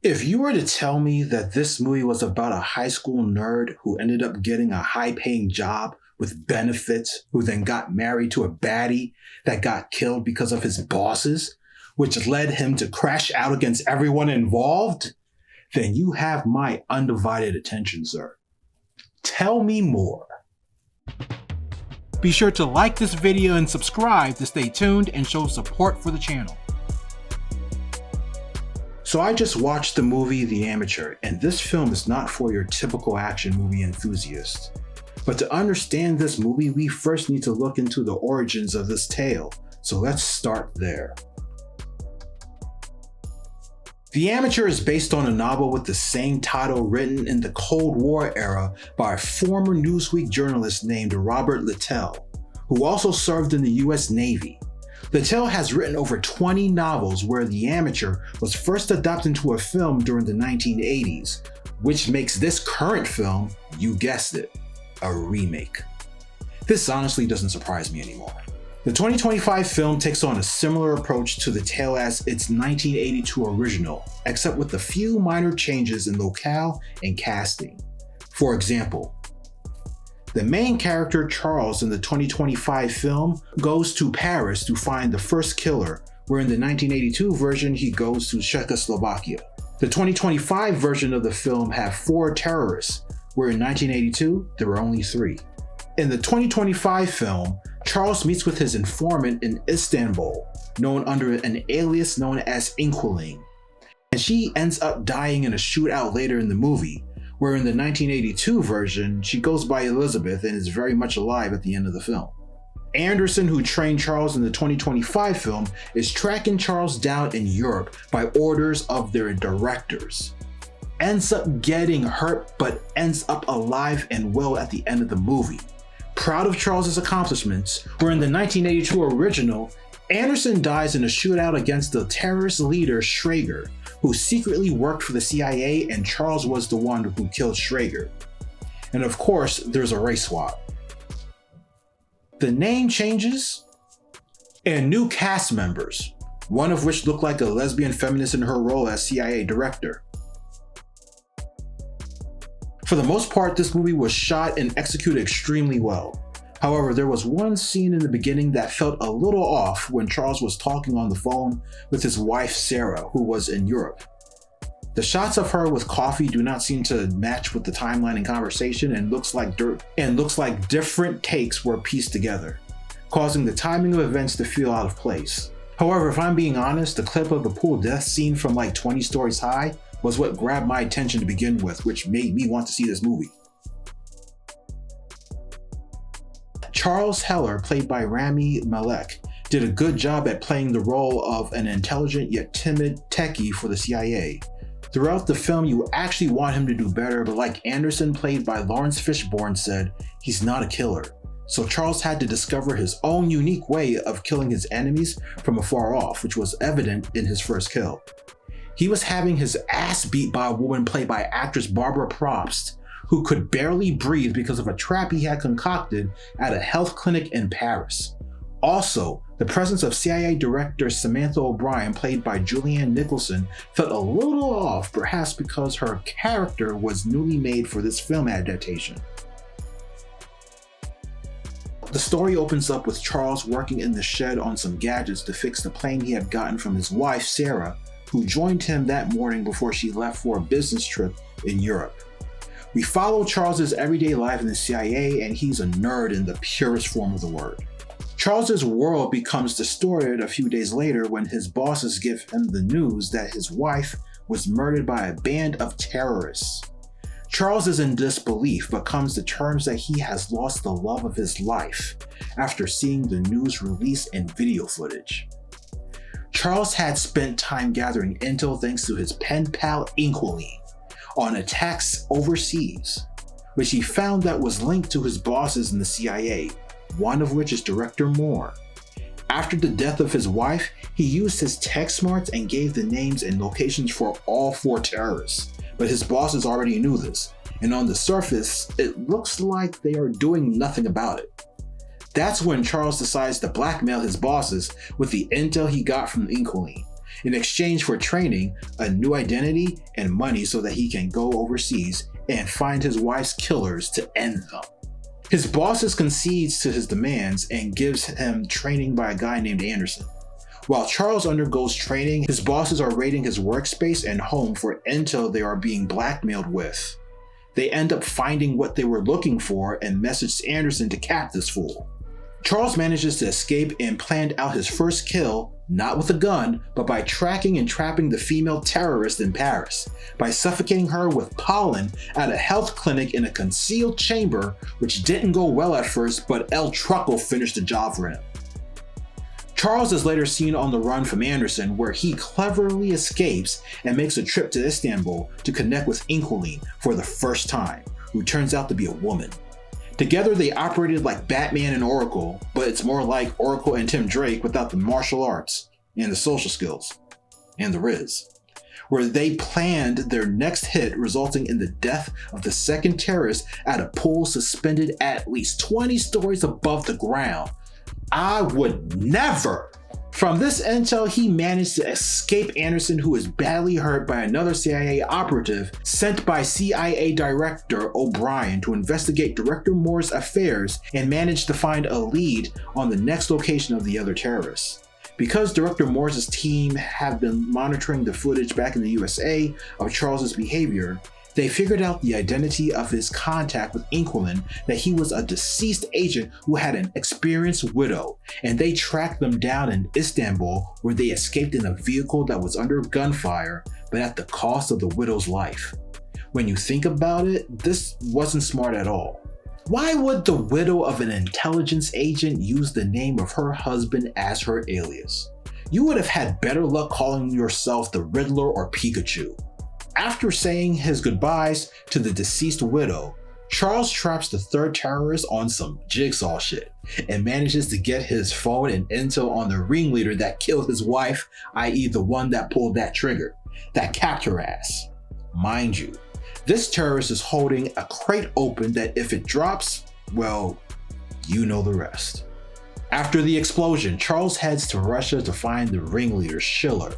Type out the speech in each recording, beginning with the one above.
If you were to tell me that this movie was about a high school nerd who ended up getting a high-paying job with benefits, who then got married to a baddie that got killed because of his bosses, which led him to crash out against everyone involved, then you have my undivided attention, sir. Tell me more. Be sure to like this video and subscribe to stay tuned and show support for the channel. So I just watched the movie The Amateur, and this film is not for your typical action movie enthusiast. But to understand this movie, we first need to look into the origins of this tale, so let's start there. The Amateur is based on a novel with the same title written in the Cold War era by a former Newsweek journalist named Robert Littell, who also served in the US Navy. Littell has written over 20 novels where The Amateur was first adapted into a film during the 1980s, which makes this current film, you guessed it, a remake. This honestly doesn't surprise me anymore. The 2025 film takes on a similar approach to the tale as its 1982 original, except with a few minor changes in locale and casting. For example, the main character Charles in the 2025 film goes to Paris to find the first killer, where in the 1982 version he goes to Czechoslovakia. The 2025 version of the film had 4 terrorists, where in 1982 there were only 3. In the 2025 film, Charles meets with his informant in Istanbul, known under an alias known as Inkling, and she ends up dying in a shootout later in the movie, where in the 1982 version, she goes by Elizabeth and is very much alive at the end of the film. Anderson, who trained Charles in the 2025 film, is tracking Charles down in Europe by orders of their directors. Ends up getting hurt, but ends up alive and well at the end of the movie. Proud of Charles's accomplishments, where in the 1982 original, Anderson dies in a shootout against the terrorist leader Schrager, who secretly worked for the CIA, and Charles was the one who killed Schrager. And of course, there's a race swap. The name changes, and new cast members, one of which looked like a lesbian feminist in her role as CIA director. For the most part, this movie was shot and executed extremely well. However, there was one scene in the beginning that felt a little off when Charles was talking on the phone with his wife Sarah, who was in Europe. The shots of her with coffee do not seem to match with the timeline and conversation, and looks like different takes were pieced together, causing the timing of events to feel out of place. However, if I'm being honest, the clip of the pool death scene from like 20 Stories High was what grabbed my attention to begin with, which made me want to see this movie. Charles Heller, played by Rami Malek, did a good job at playing the role of an intelligent yet timid techie for the CIA. Throughout the film, you actually want him to do better, but like Anderson, played by Lawrence Fishburne, said, he's not a killer. So Charles had to discover his own unique way of killing his enemies from afar off, which was evident in his first kill. He was having his ass beat by a woman played by actress Barbara Probst, who could barely breathe because of a trap he had concocted at a health clinic in Paris. Also, the presence of CIA Director Samantha O'Brien, played by Julianne Nicholson, felt a little off, perhaps because her character was newly made for this film adaptation. The story opens up with Charles working in the shed on some gadgets to fix the plane he had gotten from his wife Sarah, who joined him that morning before she left for a business trip in Europe. We follow Charles's everyday life in the CIA, and he's a nerd in the purest form of the word. Charles's world becomes distorted a few days later when his bosses give him the news that his wife was murdered by a band of terrorists. Charles is in disbelief, but comes to terms that he has lost the love of his life after seeing the news release and video footage. Charles had spent time gathering intel thanks to his pen pal Inkling on attacks overseas, which he found that was linked to his bosses in the CIA, one of which is Director Moore. After the death of his wife, he used his tech smarts and gave the names and locations for all 4 terrorists, but his bosses already knew this, and on the surface, it looks like they are doing nothing about it. That's when Charles decides to blackmail his bosses with the intel he got from Inkling. in exchange for training, a new identity, and money so that he can go overseas and find his wife's killers to end them. His bosses concedes to his demands and gives him training by a guy named Anderson. While Charles undergoes training, his bosses are raiding his workspace and home for intel they are being blackmailed with. They end up finding what they were looking for and message Anderson to cap this fool. Charles manages to escape and planned out his first kill, not with a gun, but by tracking and trapping the female terrorist in Paris, by suffocating her with pollen at a health clinic in a concealed chamber, which didn't go well at first, but El Trucco finished the job for him. Charles is later seen on the run from Anderson, where he cleverly escapes and makes a trip to Istanbul to connect with Inquilin for the first time, who turns out to be a woman. Together they operated like Batman and Oracle, but it's more like Oracle and Tim Drake without the martial arts, and the social skills, and the Riz, where they planned their next hit, resulting in the death of the second terrorist at a pool suspended at least 20 stories above the ground. I would never. From this intel, he managed to escape Anderson, who is badly hurt by another CIA operative sent by CIA Director O'Brien to investigate Director Moore's affairs and managed to find a lead on the next location of the other terrorists. Because Director Moore's team have been monitoring the footage back in the USA of Charles's behavior, they figured out the identity of his contact with Inquilin, that he was a deceased agent who had an experienced widow, and they tracked them down in Istanbul, where they escaped in a vehicle that was under gunfire, but at the cost of the widow's life. When you think about it, this wasn't smart at all. Why would the widow of an intelligence agent use the name of her husband as her alias? You would have had better luck calling yourself the Riddler or Pikachu. After saying his goodbyes to the deceased widow, Charles traps the third terrorist on some Jigsaw shit and manages to get his phone and intel on the ringleader that killed his wife, i.e. the one that pulled that trigger, that capped her ass. Mind you, this terrorist is holding a crate open that if it drops, well, you know the rest. After the explosion, Charles heads to Russia to find the ringleader, Schiller.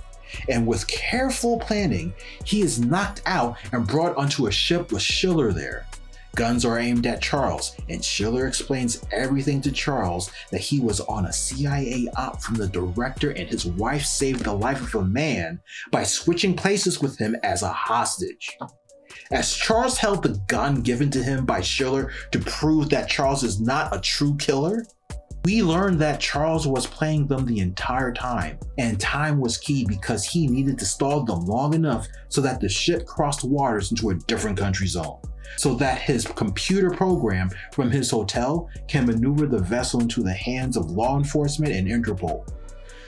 And with careful planning, he is knocked out and brought onto a ship with Schiller there. Guns are aimed at Charles, and Schiller explains everything to Charles, that he was on a CIA op from the director and his wife saved the life of a man by switching places with him as a hostage. As Charles held the gun given to him by Schiller to prove that Charles is not a true killer, we learned that Charles was playing them the entire time, and time was key because he needed to stall them long enough so that the ship crossed waters into a different country zone, so that his computer program from his hotel can maneuver the vessel into the hands of law enforcement and Interpol.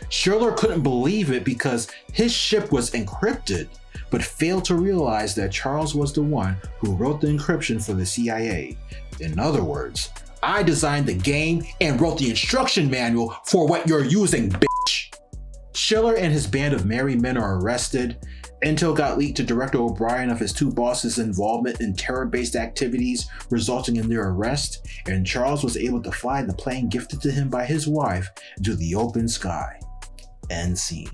Schiller couldn't believe it because his ship was encrypted, but failed to realize that Charles was the one who wrote the encryption for the CIA. In other words, I designed the game and wrote the instruction manual for what you're using, bitch. Schiller and his band of merry men are arrested. Intel got leaked to Director O'Brien of his two bosses' involvement in terror-based activities, resulting in their arrest, and Charles was able to fly the plane gifted to him by his wife into the open sky. End scene.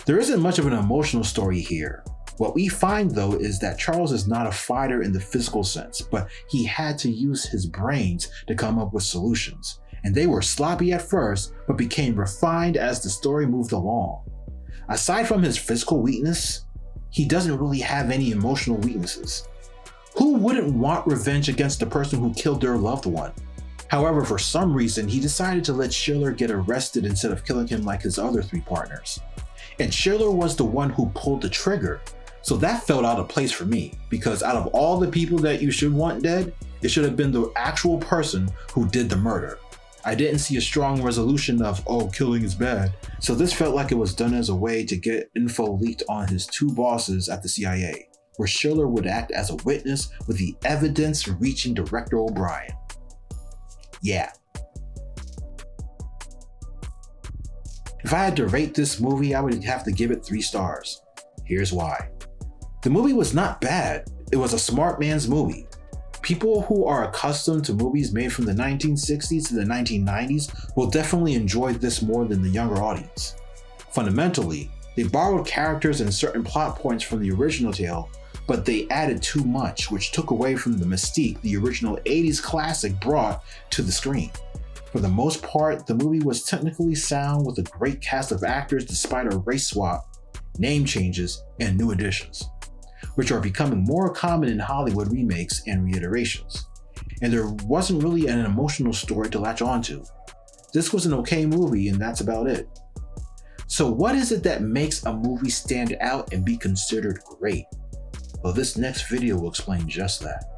There isn't much of an emotional story here. What we find though is that Charles is not a fighter in the physical sense, but he had to use his brains to come up with solutions. And they were sloppy at first, but became refined as the story moved along. Aside from his physical weakness, he doesn't really have any emotional weaknesses. Who wouldn't want revenge against the person who killed their loved one? However, for some reason, he decided to let Schiller get arrested instead of killing him like his other three partners. And Schiller was the one who pulled the trigger. So that felt out of place for me, because out of all the people that you should want dead, it should have been the actual person who did the murder. I didn't see a strong resolution of, oh, killing is bad. So this felt like it was done as a way to get info leaked on his two bosses at the CIA, where Schiller would act as a witness with the evidence reaching Director O'Brien. Yeah. If I had to rate this movie, I would have to give it 3 stars. Here's why. The movie was not bad. It was a smart man's movie. People who are accustomed to movies made from the 1960s to the 1990s will definitely enjoy this more than the younger audience. Fundamentally, they borrowed characters and certain plot points from the original tale, but they added too much, which took away from the mystique the original 80s classic brought to the screen. For the most part, the movie was technically sound with a great cast of actors despite a race swap, name changes, and new additions, which are becoming more common in Hollywood remakes and reiterations. And there wasn't really an emotional story to latch onto. This was an okay movie, and that's about it. So what is it that makes a movie stand out and be considered great? Well, this next video will explain just that.